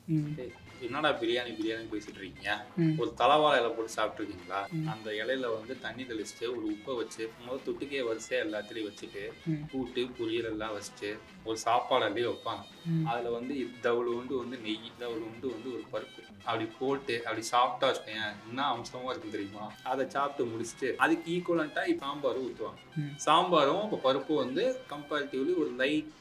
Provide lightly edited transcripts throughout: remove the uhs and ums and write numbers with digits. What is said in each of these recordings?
ம். ஏய், என்னடா பிரியாணி பிரியாணி பேசிட்டு இருக்கீங்க? ம். ஒரு தலவாழை இலை போட்டு சாப்பிட்டுருக்கீங்களா? ம். அந்த இலையில வந்து தண்ணி தெளிச்சுட்டு ஒரு உப்பை வச்சு முதல் தொட்டுக்கே வரிசையா எல்லாத்துலயும் வச்சுட்டு ம். கூட்டு பொரியல் எல்லாம் வச்சுட்டு ஒரு சாப்பாடு அப்படியே வைப்பாங்க. ம். அதுல வந்து இத்தவுளுண்டு வந்து நெய், இத்தவுளுண்டு வந்து ஒரு பருப்பு அப்படி போட்டு அப்படி சாப்பிட்டா வச்சுக்கோயேன், என்ன அம்சமா இருக்கும் தெரியுமா? அதை சாப்பிட்டு முடிச்சுட்டு அதுக்கு ஈக்குவலண்டா சாம்பார் ஊற்றுவாங்க. ம். சாம்பாரும் இப்போ பருப்பும் வந்து கம்பேரிட்டிவ்லி ஒரு லைட்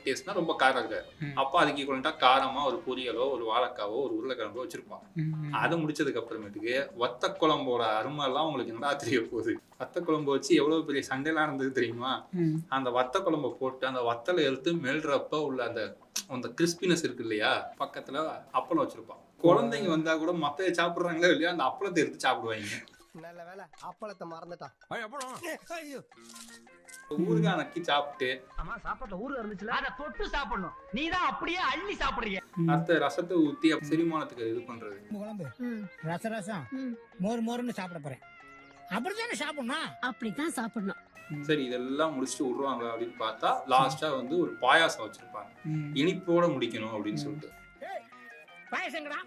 டேஸ்ட்னா ரொம்ப காரம் இருக்காது. ம். அப்போ அதுக்கு ஈக்குவலண்டா காரமா ஒரு பொரியலோ ஒரு வாழைக்காவோ ஒரு உருளைக்கிழங்கோ வச்சிருப்பாங்க. ம். அதை முடிச்சதுக்கு அப்புறமேட்டுக்கு வத்த குழம்போட அருமை எல்லாம் உங்களுக்கு என்னடா தெரிய போகுது? வத்த குழம்பு வச்சு எவ்வளவு பெரிய சண்டைலாம் இருந்தது தெரியுமா? ம். அந்த வத்த குழம்ப போட்டு அந்த வத்தலை எடுத்து மெல்றப்ப உள்ள அந்த அந்த கிறிஸ்பினஸ் இருக்கு இல்லையா, பக்கத்துல அப்பளம் வச்சிருப்பான். குழந்தைங்க வந்தா கூட மத்தத சாப்பிடுறாங்களோ இல்லையா, அந்த அப்பளத்தை எடுத்து சாப்பிடுவாங்க. நல்ல வேலை அப்பளத்தை மறந்துட்டான். ஐயோ. ஊறுகாய் நக்கி சாப்பிட்டு ஆமா சாப்பாட்டுல ஊரு இருந்துச்சுல அத தொட்டு சாப்பிடணும். நீ தான் அப்படியே அள்ளி சாப்பிடுறீங்க. அடுத்த ரசத்தை ஊத்தி செரிமானத்துக்கு இது பண்றது. குழம்பு ரசம் மோர்னு சாப்பிட போறேன். அப்படித்தானே சாப்பிடணும். அப்படித்தான் சாப்பிடணும். சரி இதெல்லாம் முடிச்சுட்டு விடுவாங்க அப்படின்னு பார்த்தா லாஸ்டா வந்து ஒரு பாயாசம் வச்சிருப்பாங்க. ம். இனிப்போட முடிக்கணும் அப்படின்னு சொல்லிட்டு. பாயசங்கடா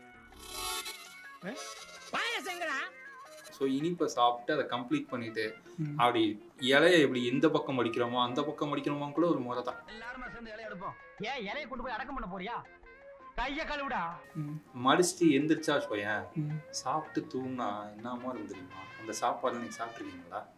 பாயசங்கடா. ஸோ இனிப்பை சாப்பிட்டு அதை கம்ப்ளீட் பண்ணிட்டு ம். அப்படி இலையை எப்படி எந்த பக்கம் அடிக்கிறோமோ அந்த பக்கம் அடிக்கிறோமோ கூட ஒரு முறை தான். எல்லாரும் சேர்ந்து இலைய எடுப்போம். ஏன் இலைய கொண்டு போய் அடக்கம் பண்ண போறியா? கைய கழுவுடா. ம். மடிச்சுட்டு எந்திரிச்சா போயேன் ம். சாப்பிட்டு தூங்கினா என்னமா இருந்து தெரியுமா? அந்த சாப்பாடு நீங்க சாப்பிட்டுருக்கீங்களா?